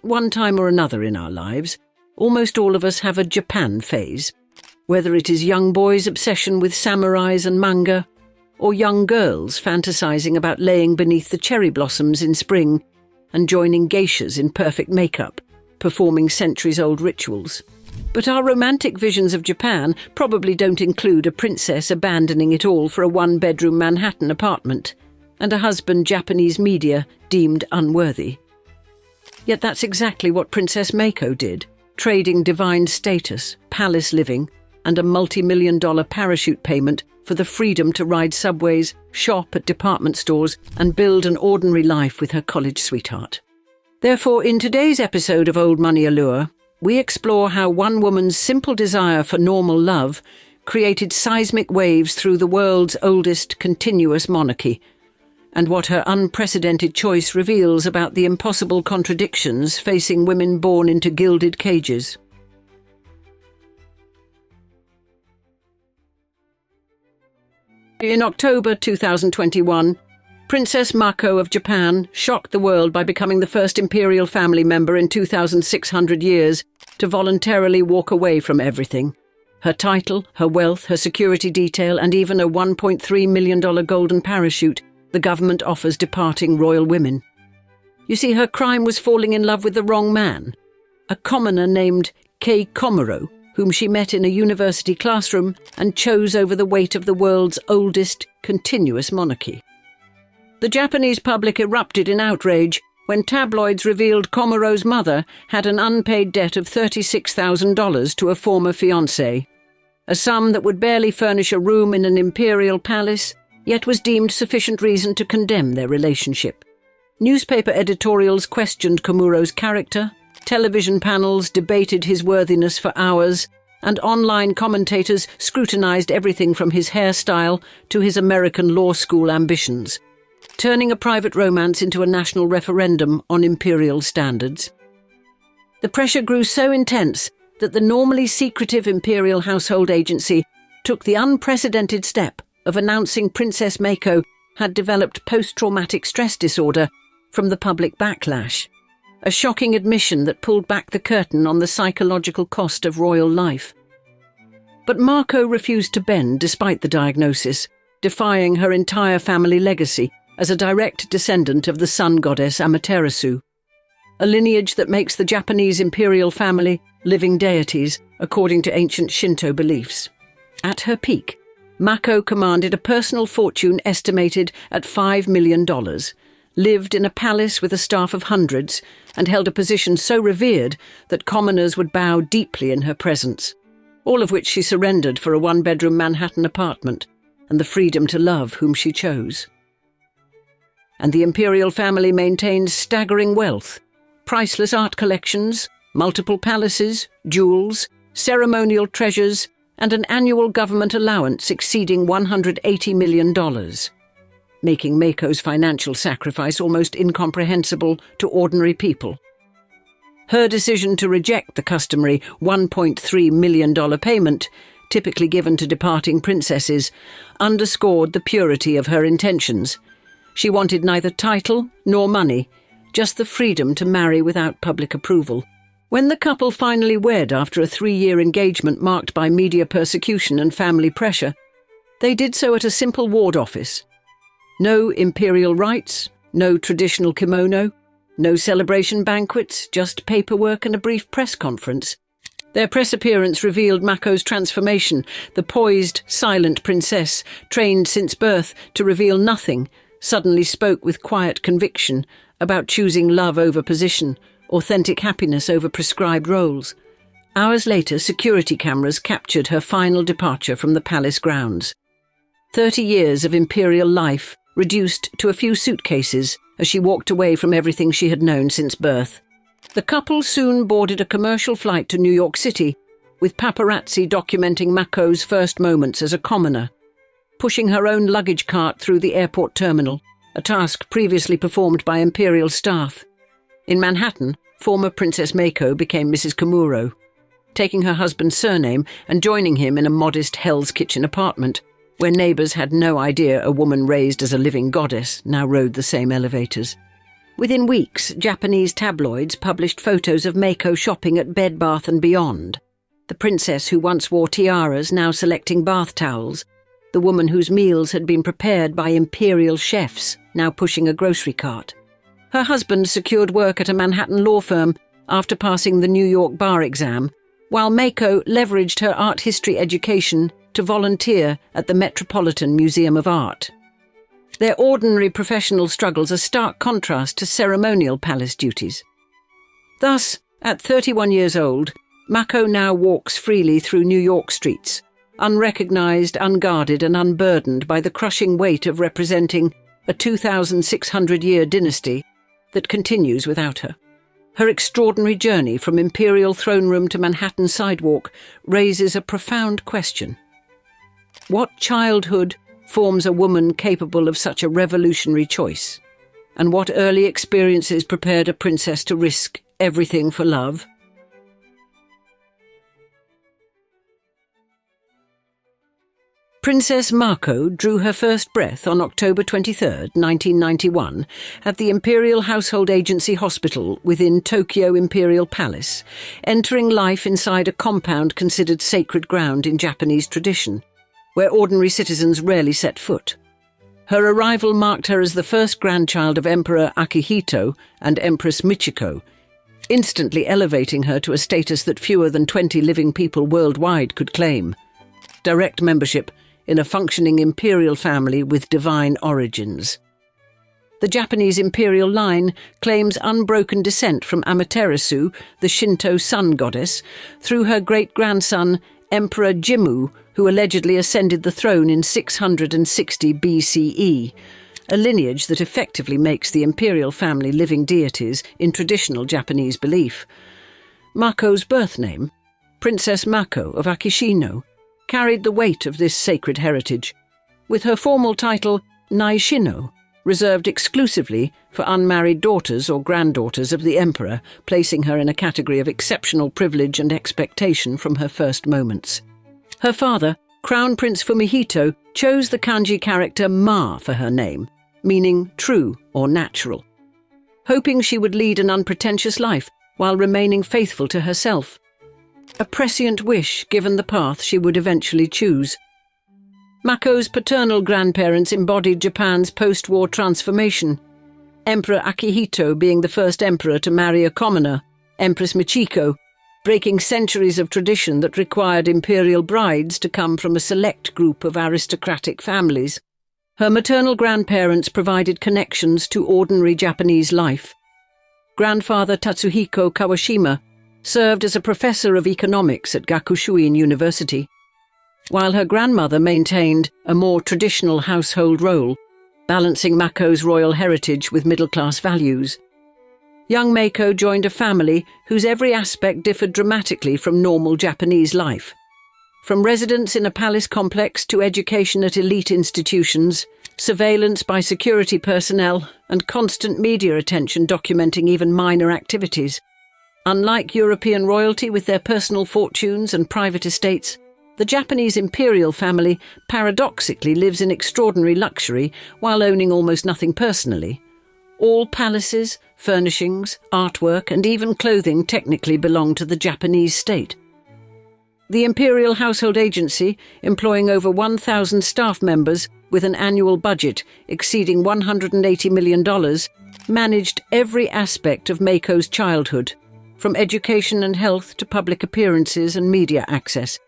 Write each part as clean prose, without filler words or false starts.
At one time or another in our lives, almost all of us have a Japan phase, whether it is young boys' obsession with samurais and manga, or young girls fantasizing about laying beneath the cherry blossoms in spring and joining geishas in perfect makeup, performing centuries-old rituals. But our romantic visions of Japan probably don't include a princess abandoning it all for a one-bedroom Manhattan apartment, and a husband Japanese media deemed unworthy. Yet that's exactly what Princess Mako did, trading divine status, palace living, and a multi-million-dollar parachute payment for the freedom to ride subways, shop at department stores, and build an ordinary life with her college sweetheart. Therefore, in today's episode of Old Money Allure, we explore how one woman's simple desire for normal love created seismic waves through the world's oldest continuous monarchy, and what her unprecedented choice reveals about the impossible contradictions facing women born into gilded cages. In October 2021, Princess Mako of Japan shocked the world by becoming the first imperial family member in 2,600 years to voluntarily walk away from everything. Her title, her wealth, her security detail, and even a $1.3 million golden parachute the government offers departing royal women. You see, her crime was falling in love with the wrong man, a commoner named Kei Komuro, whom she met in a university classroom and chose over the weight of the world's oldest continuous monarchy. The Japanese public erupted in outrage when tabloids revealed Komuro's mother had an unpaid debt of $36,000 to a former fiancé, a sum that would barely furnish a room in an imperial palace, yet was deemed sufficient reason to condemn their relationship. Newspaper editorials questioned Komuro's character, television panels debated his worthiness for hours, and online commentators scrutinized everything from his hairstyle to his American law school ambitions, turning a private romance into a national referendum on imperial standards. The pressure grew so intense that the normally secretive Imperial Household Agency took the unprecedented step of announcing Princess Mako had developed post-traumatic stress disorder from the public backlash, a shocking admission that pulled back the curtain on the psychological cost of royal life. But Mako refused to bend despite the diagnosis, defying her entire family legacy as a direct descendant of the sun goddess Amaterasu, a lineage that makes the Japanese imperial family living deities according to ancient Shinto beliefs. At her peak, Mako commanded a personal fortune estimated at $5 million, lived in a palace with a staff of hundreds, and held a position so revered that commoners would bow deeply in her presence, all of which she surrendered for a one-bedroom Manhattan apartment and the freedom to love whom she chose. And the imperial family maintained staggering wealth, priceless art collections, multiple palaces, jewels, ceremonial treasures, and an annual government allowance exceeding $180 million, making Mako's financial sacrifice almost incomprehensible to ordinary people. Her decision to reject the customary $1.3 million payment, typically given to departing princesses, underscored the purity of her intentions. She wanted neither title nor money, just the freedom to marry without public approval. When the couple finally wed after a 3-year engagement marked by media persecution and family pressure, they did so at a simple ward office. No imperial rites, no traditional kimono, no celebration banquets, just paperwork and a brief press conference. Their press appearance revealed Mako's transformation, the poised, silent princess, trained since birth to reveal nothing, suddenly spoke with quiet conviction about choosing love over position, authentic happiness over prescribed roles. Hours later, security cameras captured her final departure from the palace grounds. 30 years of imperial life reduced to a few suitcases as she walked away from everything she had known since birth. The couple soon boarded a commercial flight to New York City, with paparazzi documenting Mako's first moments as a commoner, pushing her own luggage cart through the airport terminal, a task previously performed by imperial staff. In Manhattan, former Princess Mako became Mrs. Komuro, taking her husband's surname and joining him in a modest Hell's Kitchen apartment, where neighbours had no idea a woman raised as a living goddess now rode the same elevators. Within weeks, Japanese tabloids published photos of Mako shopping at Bed Bath & Beyond. The princess who once wore tiaras now selecting bath towels. The woman whose meals had been prepared by imperial chefs now pushing a grocery cart. Her husband secured work at a Manhattan law firm after passing the New York bar exam, while Mako leveraged her art history education to volunteer at the Metropolitan Museum of Art. Their ordinary professional struggles are stark contrast to ceremonial palace duties. Thus, at 31 years old, Mako now walks freely through New York streets, unrecognized, unguarded and unburdened by the crushing weight of representing a 2,600-year dynasty that continues without her. Her extraordinary journey from imperial throne room to Manhattan sidewalk raises a profound question. What childhood forms a woman capable of such a revolutionary choice? And what early experiences prepared a princess to risk everything for love? Princess Mako drew her first breath on October 23, 1991, at the Imperial Household Agency Hospital within Tokyo Imperial Palace, entering life inside a compound considered sacred ground in Japanese tradition, where ordinary citizens rarely set foot. Her arrival marked her as the first grandchild of Emperor Akihito and Empress Michiko, instantly elevating her to a status that fewer than 20 living people worldwide could claim: direct membership in a functioning imperial family with divine origins. The Japanese imperial line claims unbroken descent from Amaterasu, the Shinto sun goddess, through her great-grandson Emperor Jimmu, who allegedly ascended the throne in 660 BCE, a lineage that effectively makes the imperial family living deities in traditional Japanese belief. Mako's birth name, Princess Mako of Akishino, carried the weight of this sacred heritage, with her formal title Naishino, reserved exclusively for unmarried daughters or granddaughters of the emperor, placing her in a category of exceptional privilege and expectation from her first moments. Her father, Crown Prince Fumihito, chose the kanji character Ma for her name, meaning true or natural, hoping she would lead an unpretentious life while remaining faithful to herself. A prescient wish given the path she would eventually choose. Mako's paternal grandparents embodied Japan's post-war transformation, Emperor Akihito being the first emperor to marry a commoner, Empress Michiko, breaking centuries of tradition that required imperial brides to come from a select group of aristocratic families. Her maternal grandparents provided connections to ordinary Japanese life. Grandfather Tatsuhiko Kawashima served as a professor of economics at Gakushuin University, while her grandmother maintained a more traditional household role, balancing Mako's royal heritage with middle-class values. Young Mako joined a family whose every aspect differed dramatically from normal Japanese life. From residence in a palace complex to education at elite institutions, surveillance by security personnel, and constant media attention documenting even minor activities. Unlike European royalty with their personal fortunes and private estates, the Japanese imperial family paradoxically lives in extraordinary luxury while owning almost nothing personally. All palaces, furnishings, artwork, and even clothing technically belong to the Japanese state. The Imperial Household Agency, employing over 1,000 staff members with an annual budget exceeding $180 million, managed every aspect of Mako's childhood, from education and health to public appearances and media access.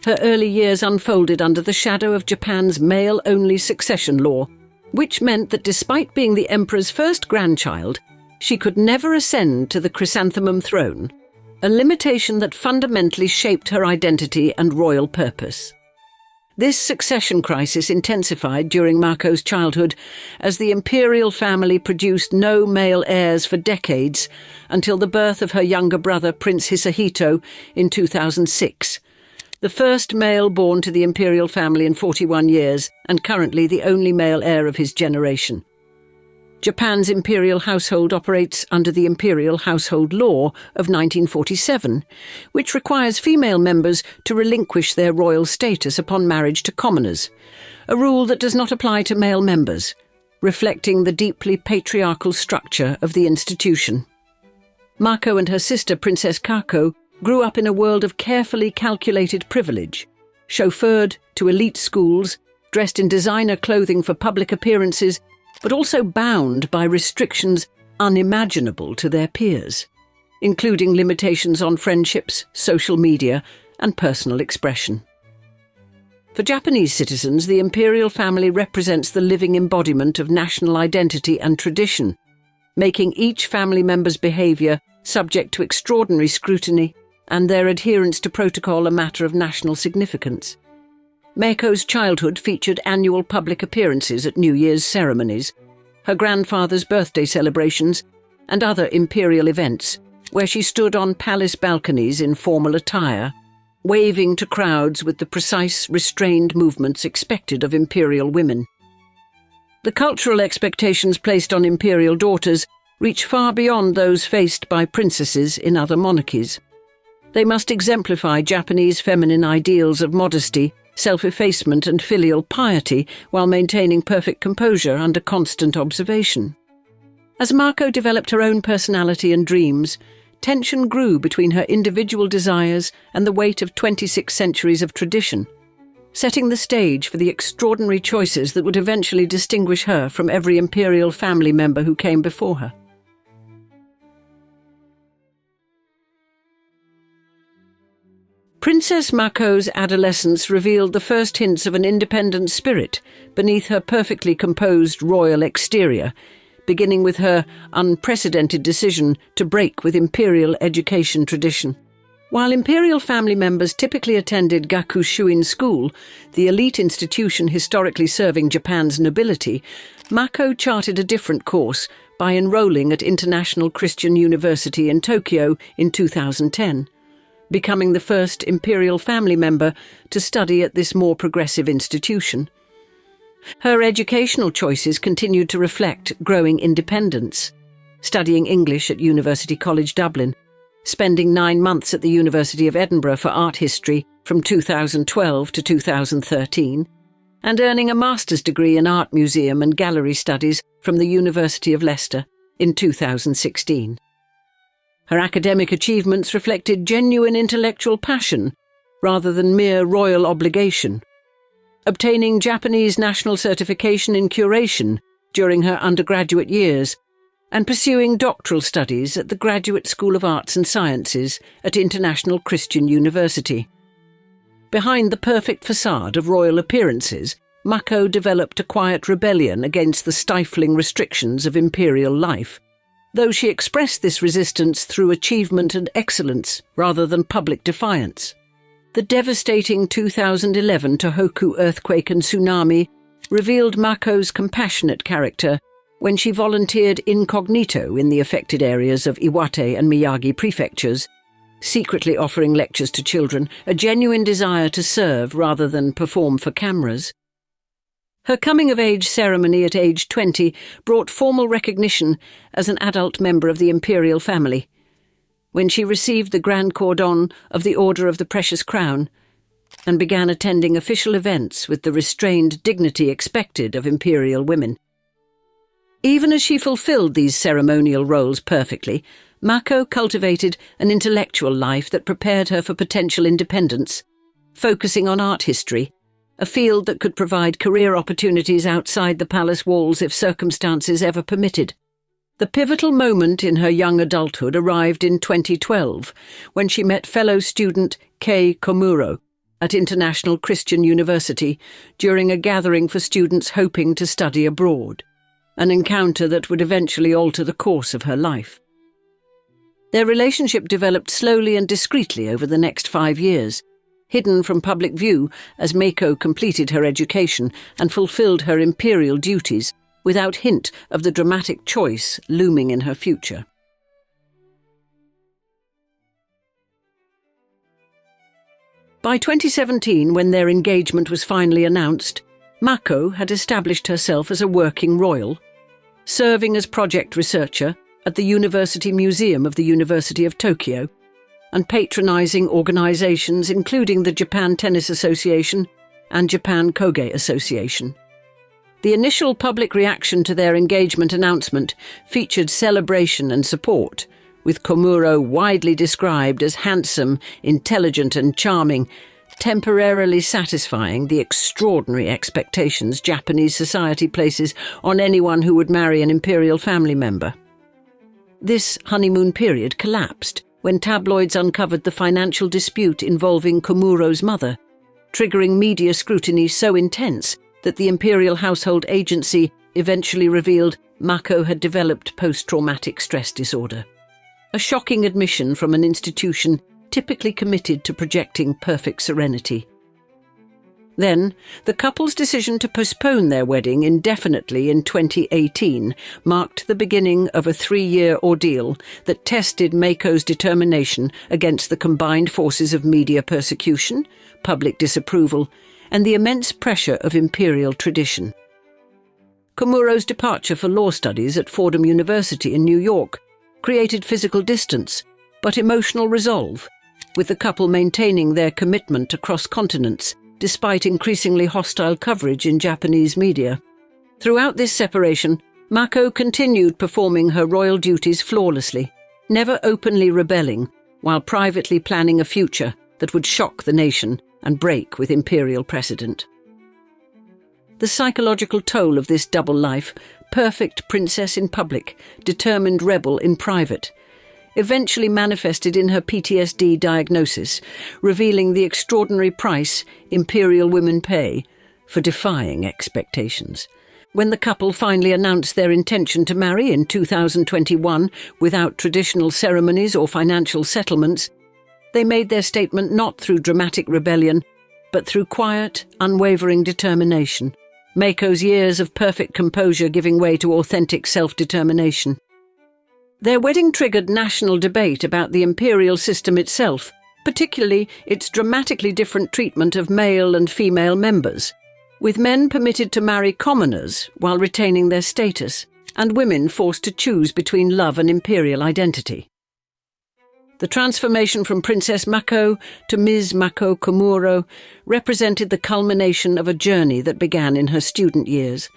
Her early years unfolded under the shadow of Japan's male-only succession law, which meant that despite being the emperor's first grandchild, she could never ascend to the chrysanthemum throne, a limitation that fundamentally shaped her identity and royal purpose. This succession crisis intensified during Mako's childhood as the imperial family produced no male heirs for decades until the birth of her younger brother Prince Hisahito in 2006, the first male born to the imperial family in 41 years and currently the only male heir of his generation. Japan's imperial household operates under the Imperial Household Law of 1947, which requires female members to relinquish their royal status upon marriage to commoners, a rule that does not apply to male members. reflecting the deeply patriarchal structure of the institution. Mako and her sister Princess Kako grew up in a world of carefully calculated privilege, chauffeured to elite schools, dressed in designer clothing for public appearances, but also bound by restrictions unimaginable to their peers, including limitations on friendships, social media, and personal expression. For Japanese citizens, the imperial family represents the living embodiment of national identity and tradition, making each family member's behaviour subject to extraordinary scrutiny and their adherence to protocol a matter of national significance. Mako's childhood featured annual public appearances at New Year's ceremonies, her grandfather's birthday celebrations, and other imperial events, where she stood on palace balconies in formal attire, waving to crowds with the precise, restrained movements expected of imperial women. The cultural expectations placed on imperial daughters reach far beyond those faced by princesses in other monarchies. They must exemplify Japanese feminine ideals of modesty, self-effacement and filial piety while maintaining perfect composure under constant observation. As Mako developed her own personality and dreams, tension grew between her individual desires and the weight of 26 centuries of tradition, setting the stage for the extraordinary choices that would eventually distinguish her from every imperial family member who came before her. Princess Mako's adolescence revealed the first hints of an independent spirit beneath her perfectly composed royal exterior, beginning with her unprecedented decision to break with imperial education tradition. While imperial family members typically attended Gakushuin School, the elite institution historically serving Japan's nobility, Mako charted a different course by enrolling at International Christian University in Tokyo in 2010. Becoming the first imperial family member to study at this more progressive institution. Her educational choices continued to reflect growing independence, studying English at University College Dublin, spending 9 months at the University of Edinburgh for art history from 2012 to 2013, and earning a master's degree in art museum and gallery studies from the University of Leicester in 2016. Her academic achievements reflected genuine intellectual passion rather than mere royal obligation, obtaining Japanese national certification in curation during her undergraduate years and pursuing doctoral studies at the Graduate School of Arts and Sciences at International Christian University. Behind the perfect facade of royal appearances, Mako developed a quiet rebellion against the stifling restrictions of imperial life, though she expressed this resistance through achievement and excellence rather than public defiance. The devastating 2011 Tohoku earthquake and tsunami revealed Mako's compassionate character when she volunteered incognito in the affected areas of Iwate and Miyagi prefectures, secretly offering lectures to children, a genuine desire to serve rather than perform for cameras. Her coming-of-age ceremony at age 20 brought formal recognition as an adult member of the imperial family, when she received the Grand Cordon of the Order of the Precious Crown and began attending official events with the restrained dignity expected of imperial women. Even as she fulfilled these ceremonial roles perfectly, Mako cultivated an intellectual life that prepared her for potential independence, focusing on art history, a field that could provide career opportunities outside the palace walls if circumstances ever permitted. The pivotal moment in her young adulthood arrived in 2012, when she met fellow student Kei Komuro at International Christian University during a gathering for students hoping to study abroad, an encounter that would eventually alter the course of her life. Their relationship developed slowly and discreetly over the next 5 years, hidden from public view as Mako completed her education and fulfilled her imperial duties without hint of the dramatic choice looming in her future. By 2017, when their engagement was finally announced, Mako had established herself as a working royal, serving as project researcher at the University Museum of the University of Tokyo, and patronising organisations including the Japan Tennis Association and Japan Koge Association. The initial public reaction to their engagement announcement featured celebration and support, with Komuro widely described as handsome, intelligent and charming, temporarily satisfying the extraordinary expectations Japanese society places on anyone who would marry an imperial family member. This honeymoon period collapsed when tabloids uncovered the financial dispute involving Komuro's mother, triggering media scrutiny so intense that the Imperial Household Agency eventually revealed Mako had developed post-traumatic stress disorder. A shocking admission from an institution typically committed to projecting perfect serenity. Then, the couple's decision to postpone their wedding indefinitely in 2018 marked the beginning of a 3-year ordeal that tested Mako's determination against the combined forces of media persecution, public disapproval, and the immense pressure of imperial tradition. Komuro's departure for law studies at Fordham University in New York created physical distance, but emotional resolve, with the couple maintaining their commitment across continents despite increasingly hostile coverage in Japanese media. Throughout this separation, Mako continued performing her royal duties flawlessly, never openly rebelling, while privately planning a future that would shock the nation and break with imperial precedent. The psychological toll of this double life, perfect princess in public, determined rebel in private, eventually manifested in her PTSD diagnosis, revealing the extraordinary price imperial women pay for defying expectations. When the couple finally announced their intention to marry in 2021 without traditional ceremonies or financial settlements, they made their statement not through dramatic rebellion, but through quiet, unwavering determination, Mako's years of perfect composure giving way to authentic self-determination. Their wedding triggered national debate about the imperial system itself, particularly its dramatically different treatment of male and female members, with men permitted to marry commoners while retaining their status, and women forced to choose between love and imperial identity. The transformation from Princess Mako to Ms. Mako Komuro represented the culmination of a journey that began in her student years,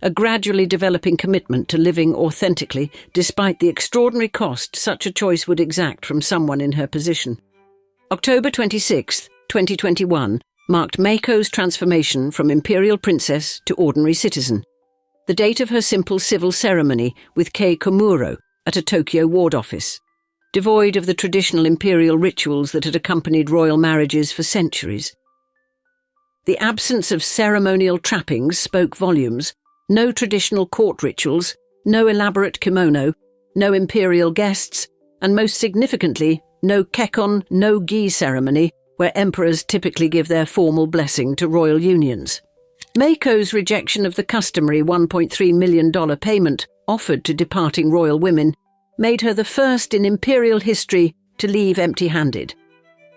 a gradually developing commitment to living authentically despite the extraordinary cost such a choice would exact from someone in her position. October 26, 2021, marked Mako's transformation from imperial princess to ordinary citizen, the date of her simple civil ceremony with Kei Komuro at a Tokyo ward office, devoid of the traditional imperial rituals that had accompanied royal marriages for centuries. The absence of ceremonial trappings spoke volumes. No traditional court rituals, no elaborate kimono, no imperial guests, and most significantly, no kekkon, no gi ceremony, where emperors typically give their formal blessing to royal unions. Mako's rejection of the customary $1.3 million payment offered to departing royal women made her the first in imperial history to leave empty-handed,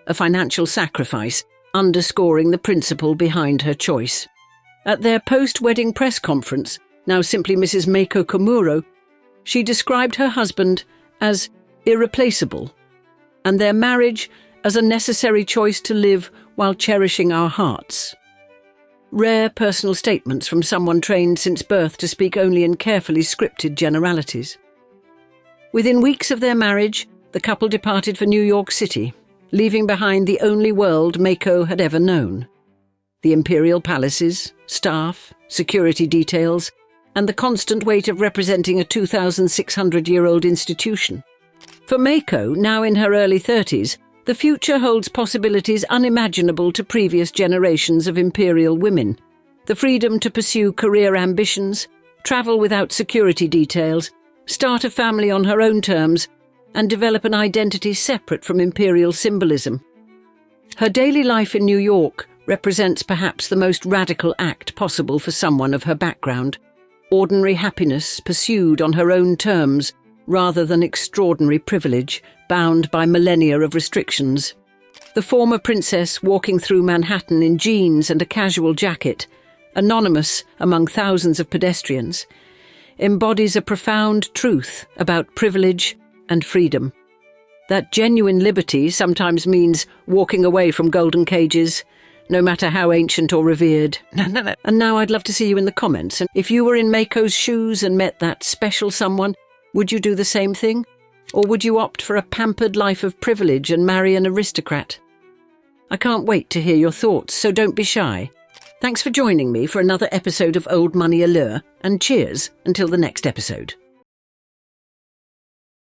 a financial sacrifice underscoring the principle behind her choice. At their post-wedding press conference, now simply Mrs. Mako Komuro, she described her husband as irreplaceable, and their marriage as a necessary choice to live while cherishing our hearts. Rare personal statements from someone trained since birth to speak only in carefully scripted generalities. Within weeks of their marriage, the couple departed for New York City, leaving behind the only world Mako had ever known. The imperial palaces, staff, security details, and the constant weight of representing a 2,600-year-old institution. For Mako, now in her early 30s, the future holds possibilities unimaginable to previous generations of imperial women. The freedom to pursue career ambitions, travel without security details, start a family on her own terms, and develop an identity separate from imperial symbolism. Her daily life in New York represents perhaps the most radical act possible for someone of her background. Ordinary happiness pursued on her own terms, rather than extraordinary privilege, bound by millennia of restrictions. The former princess walking through Manhattan in jeans and a casual jacket, anonymous among thousands of pedestrians, embodies a profound truth about privilege and freedom. That genuine liberty sometimes means walking away from golden cages, no matter how ancient or revered. And now I'd love to see you in the comments. And if you were in Mako's shoes and met that special someone, would you do the same thing? Or would you opt for a pampered life of privilege and marry an aristocrat? I can't wait to hear your thoughts, so don't be shy. Thanks for joining me for another episode of Old Money Allure, and cheers until the next episode.